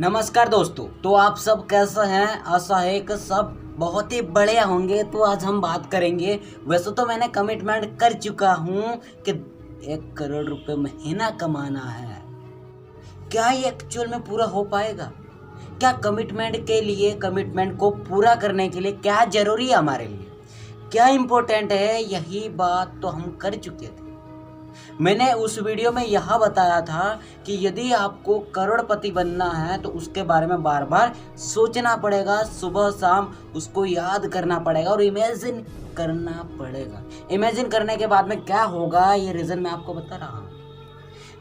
नमस्कार दोस्तों। तो आप सब कैसे हैं? आशा है कि सब बहुत ही बढ़िया होंगे। तो आज हम बात करेंगे, वैसे तो मैंने कमिटमेंट कर चुका हूँ कि 1 करोड़ रुपए महीना कमाना है। क्या ये एक्चुअल में पूरा हो पाएगा? क्या कमिटमेंट के लिए, कमिटमेंट को पूरा करने के लिए क्या जरूरी है हमारे लिए, क्या इम्पोर्टेंट है, यही बात तो हम कर चुके थे। मैंने उस वीडियो में यह बताया था कि यदि आपको करोड़पति बनना है तो उसके बारे में बार बार सोचना पड़ेगा, सुबह शाम उसको याद करना पड़ेगा और इमेजिन करना पड़ेगा। इमेजिन करने के बाद में क्या होगा, ये रीज़न मैं आपको बता रहा हूँ।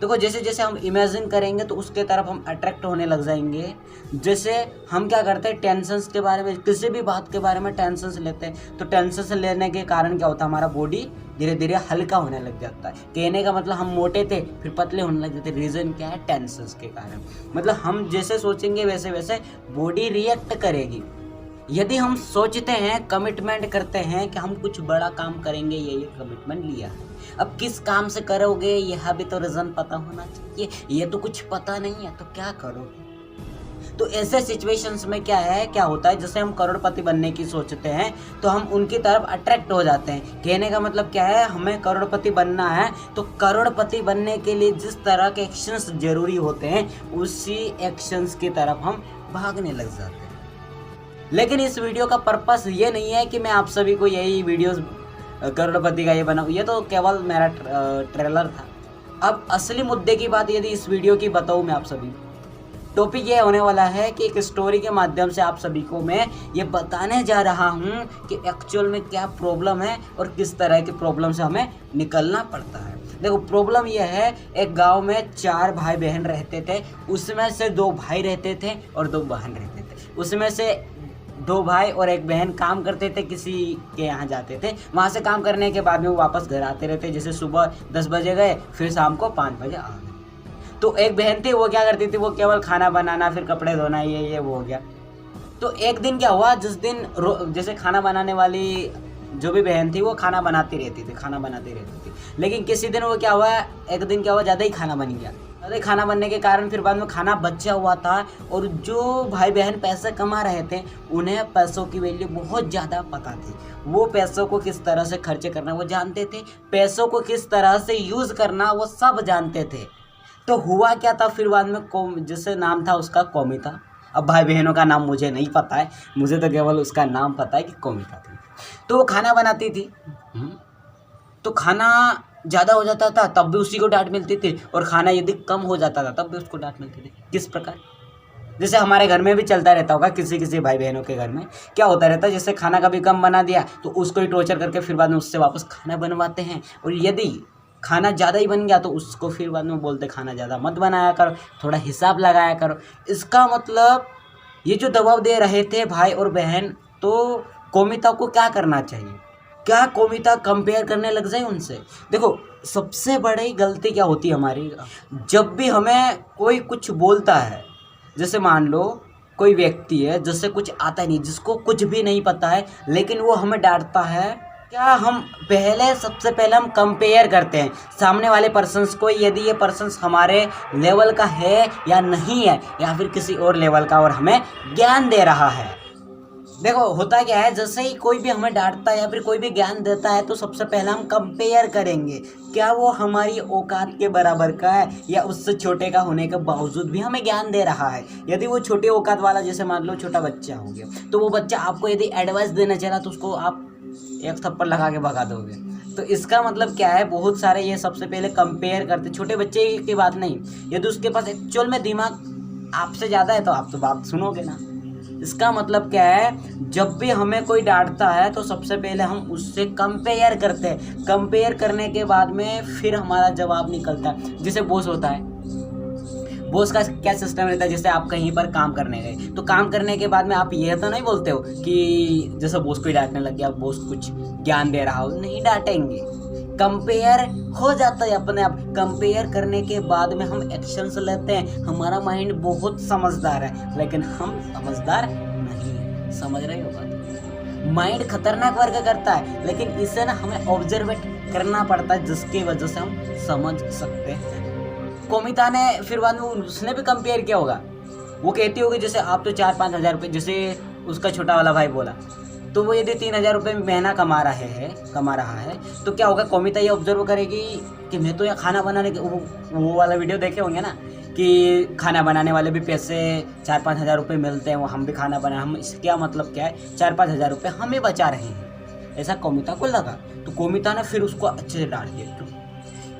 देखो, जैसे जैसे हम इमेजिन करेंगे तो उसके तरफ हम अट्रैक्ट होने लग जाएंगे। जैसे हम क्या करते हैं, टेंशन्स के बारे में, किसी भी बात के बारे में टेंशन्स लेते हैं, तो टेंशन्स लेने के कारण क्या होता है, हमारा बॉडी धीरे धीरे हल्का होने लग जाता है। कहने का मतलब हम मोटे थे फिर पतले होने लग जाते। रीज़न क्या है? टेंशन्स के कारण। मतलब हम जैसे सोचेंगे वैसे वैसे बॉडी रिएक्ट करेगी। यदि हम सोचते हैं, कमिटमेंट करते हैं कि हम कुछ बड़ा काम करेंगे, ये कमिटमेंट लिया है, अब किस काम से करोगे यह भी तो रीज़न पता होना चाहिए। ये तो कुछ पता नहीं है तो क्या करोगे? तो ऐसे सिचुएशंस में क्या होता है, जैसे हम करोड़पति बनने की सोचते हैं तो हम उनकी तरफ अट्रैक्ट हो जाते हैं। कहने का मतलब क्या है, हमें करोड़पति बनना है तो करोड़पति बनने के लिए जिस तरह के एक्शंस जरूरी होते हैं उसी एक्शंस की तरफ हम भागने लग जाते हैं। लेकिन इस वीडियो का पर्पस ये नहीं है कि मैं आप सभी को यही वीडियोस करोड़पति का ये बनाऊँ, ये तो केवल मेरा ट्रेलर था। अब असली मुद्दे की बात यदि इस वीडियो की बताऊँ मैं आप सभी को, टॉपिक ये होने वाला है कि एक स्टोरी के माध्यम से आप सभी को मैं ये बताने जा रहा हूँ कि एक्चुअल में क्या प्रॉब्लम है और किस तरह की प्रॉब्लम से हमें निकलना पड़ता है। देखो, प्रॉब्लम यह है, एक गांव में 4 भाई बहन रहते थे। उसमें से 2 भाई रहते थे और 2 बहन रहते थे। उसमें से 2 भाई और 1 बहन काम करते थे, किसी के यहाँ जाते थे। वहाँ से काम करने के बाद में वो वापस घर आते रहते। जैसे सुबह 10 बजे गए फिर शाम को 5 बजे आ गए। तो एक बहन थी, वो क्या करती थी, वो केवल खाना बनाना फिर कपड़े धोना, ये वो हो गया। तो एक दिन क्या हुआ, जिस दिन जैसे खाना बनाने वाली जो भी बहन थी वो खाना बनाती रहती थी। लेकिन किसी दिन वो क्या हुआ, एक दिन क्या हुआ, ज़्यादा ही खाना बन गया। ज़्यादा ही खाना बनने के कारण फिर बाद में खाना बचा हुआ था और जो भाई बहन पैसे कमा रहे थे उन्हें पैसों की वैल्यू बहुत ज़्यादा पता थी। वो पैसों को किस तरह से खर्च करना वो जानते थे, पैसों को किस तरह से यूज़ करना वो सब जानते थे। तो हुआ क्या था, फिर बाद में जिससे नाम था उसका कौमिता। अब भाई बहनों का नाम मुझे नहीं पता है, मुझे तो केवल उसका नाम पता है कि कौमिता थी। तो वो खाना बनाती थी, तो खाना ज़्यादा हो जाता था तब भी उसी को डांट मिलती थी, और खाना यदि कम हो जाता था तब भी उसको डांट मिलती थी। किस प्रकार? जैसे हमारे घर में भी चलता रहता होगा, किसी किसी भाई बहनों के घर में क्या होता रहता है, जैसे खाना कभी कम बना दिया तो उसको ही टॉर्चर करके फिर बाद में उससे वापस खाना बनवाते हैं। और यदि खाना ज़्यादा ही बन गया तो उसको फिर बाद में बोलते खाना ज़्यादा मत बनाया करो, थोड़ा हिसाब लगाया करो। इसका मतलब ये जो दबाव दे रहे थे भाई और बहन, तो कौमिता को क्या करना चाहिए? क्या कौमिता कंपेयर करने लग जाए उनसे? देखो, सबसे बड़ी गलती क्या होती है हमारी, जब भी हमें कोई कुछ बोलता है, जैसे मान लो कोई व्यक्ति है जिससे कुछ आता नहीं, जिसको कुछ भी नहीं पता है, लेकिन वो हमें डांटता है, क्या हम सबसे पहले हम कंपेयर करते हैं सामने वाले पर्सन्स को, यदि ये पर्सन्स हमारे लेवल का है या नहीं है, या फिर किसी और लेवल का और हमें ज्ञान दे रहा है। देखो, होता क्या है, जैसे ही कोई भी हमें डांटता है या फिर कोई भी ज्ञान देता है तो सबसे पहले हम कंपेयर करेंगे, क्या वो हमारी औकात के बराबर का है या उससे छोटे का होने के बावजूद भी हमें ज्ञान दे रहा है। यदि वो छोटे औकात वाला, जैसे मान लो छोटा बच्चा हो गया, तो वो बच्चा आपको यदि एडवाइस देना चला तो उसको आप 1 थप्पड़ लगा के भगा दोगे। तो इसका मतलब क्या है, बहुत सारे ये सबसे पहले कंपेयर करते, छोटे बच्चे की बात नहीं, यदि उसके पास एक्चुअल में दिमाग आपसे ज़्यादा है तो आप तो बात सुनोगे ना। इसका मतलब क्या है, जब भी हमें कोई डांटता है तो सबसे पहले हम उससे कंपेयर करते हैं। कंपेयर करने के बाद में फिर हमारा जवाब निकलता है। जैसे बॉस होता है, बॉस का क्या सिस्टम रहता है, जैसे आप कहीं पर काम करने गए तो काम करने के बाद में आप ये तो नहीं बोलते हो कि जैसे बॉस को ही डांटने लग गया, बॉस कुछ ज्ञान दे रहा हो, नहीं डांटेंगे। कंपेयर हो जाता है अपने आप। कंपेयर करने के बाद में हम एक्शंस लेते हैं। हमारा माइंड बहुत समझदार है, लेकिन हम समझदार नहीं है। समझ रहे हो बात? माइंड खतरनाक वर्क करता है, लेकिन इसे ना हमें ऑब्जर्वेट करना पड़ता है, जिसकी वजह से हम समझ सकते हैं। कौमिता ने फिर बाद में उसने भी कंपेयर किया होगा वो कहती होगी जैसे आप तो 4-5 हज़ार रुपये, जैसे उसका छोटा वाला भाई बोला, तो वो यदि 3,000 रुपये महीना कमा रहा है तो क्या होगा, कौमिता ये ऑब्जर्व करेगी कि मैं तो यहाँ खाना बनाने के वो वाला वीडियो देखे होंगे ना कि खाना बनाने वाले भी पैसे 4-5 हज़ार रुपये मिलते हैं, वो हम भी खाना बनाए, हम इस क्या मतलब क्या है, 4-5 हज़ार रुपये हमें बचा रहे हैं, ऐसा कौमिता को लगा। तो कौमिता ने फिर उसको अच्छे से डांट दिया,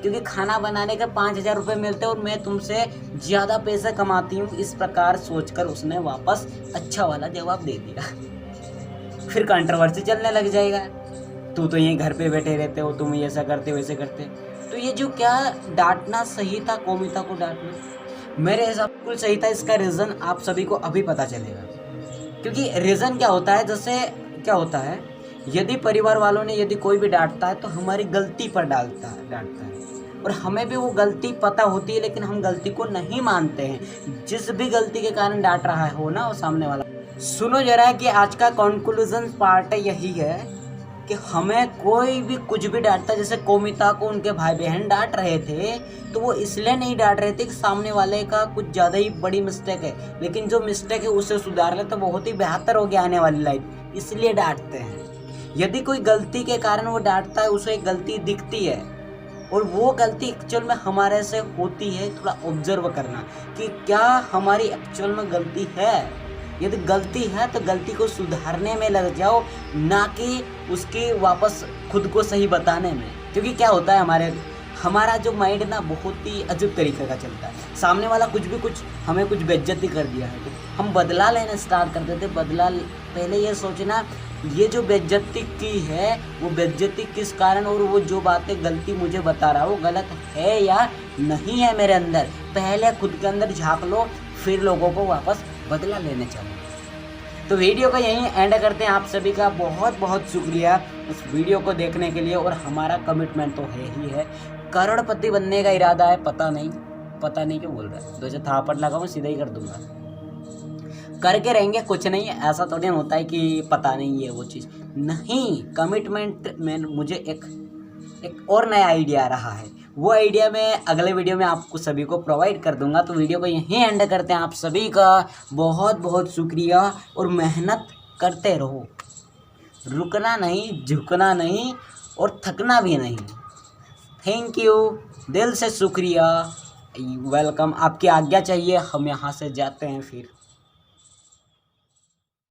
क्योंकि खाना बनाने के 5,000 रुपये मिलते हैं और मैं तुमसे ज़्यादा पैसे कमाती हूँ, इस प्रकार सोचकर उसने वापस अच्छा वाला जवाब दे दिया। फिर कंट्रोवर्सी चलने लग जाएगा, तू तो यहीं घर पे बैठे रहते हो, तुम ऐसा करते वैसे करते। तो ये जो क्या डांटना सही था, कौमिता को डांटना मेरे हिसाब से बिल्कुल सही था। इसका रीज़न आप सभी को अभी पता चलेगा, क्योंकि रीज़न क्या होता है, जैसे क्या होता है, यदि परिवार वालों ने यदि कोई भी डांटता है तो हमारी गलती पर डांटता है और हमें भी वो गलती पता होती है, लेकिन हम गलती को नहीं मानते हैं। जिस भी गलती के कारण डांट रहा हो ना वो सामने वाला, सुनो जरा कि आज का कंक्लूजन पार्ट यही है कि हमें कोई भी कुछ भी डांटता, जैसे कौमिता को उनके भाई बहन डांट रहे थे तो वो इसलिए नहीं डांट रहे थे कि सामने वाले का कुछ ज़्यादा ही बड़ी मिस्टेक है, लेकिन जो मिस्टेक है उसे सुधार ले तो बहुत ही बेहतर हो गया आने वाली लाइफ, इसलिए डांटते हैं। यदि कोई गलती के कारण वो डांटता है, उसे एक गलती दिखती है और वो गलती एक्चुअल में हमारे से होती है, थोड़ा ऑब्जर्व करना कि क्या हमारी एक्चुअल में गलती है। यदि गलती है तो गलती को सुधारने में लग जाओ, ना कि उसकी वापस खुद को सही बताने में। क्योंकि क्या होता है, हमारा जो माइंड ना बहुत ही अजीब तरीके का चलता है। सामने वाला कुछ हमें कुछ बेइज्जती कर दिया है तो हम बदला लेना स्टार्ट कर देते। पहले ये सोचना ये जो बेइज्जती की है वो बेइज्जती किस कारण, और वो जो बातें गलती मुझे बता रहा है वो गलत है या नहीं है मेरे अंदर। पहले खुद के अंदर झांक लो, फिर लोगों को वापस बदला लेने चलो। तो वीडियो को यहीं एंड करते हैं। आप सभी का बहुत बहुत शुक्रिया इस वीडियो को देखने के लिए, और हमारा कमिटमेंट तो है ही है, करोड़पति बनने का इरादा है। पता नहीं क्यों बोल रहा है, दो चार थापड़ लगाऊं सीधा ही कर दूंगा, करके रहेंगे। कुछ नहीं ऐसा थोड़ी होता है कि पता नहीं है वो चीज़ नहीं। कमिटमेंट में मुझे एक और नया आइडिया आ रहा है, वो आइडिया मैं अगले वीडियो में आपको सभी को प्रोवाइड कर दूंगा। तो वीडियो को यहीं एंड करते हैं। आप सभी का बहुत बहुत शुक्रिया, और मेहनत करते रहो, रुकना नहीं, झुकना नहीं और थकना भी नहीं। थैंक यू, दिल से शुक्रिया, वेलकम। आपकी आज्ञा चाहिए, हम यहाँ से जाते हैं फिर।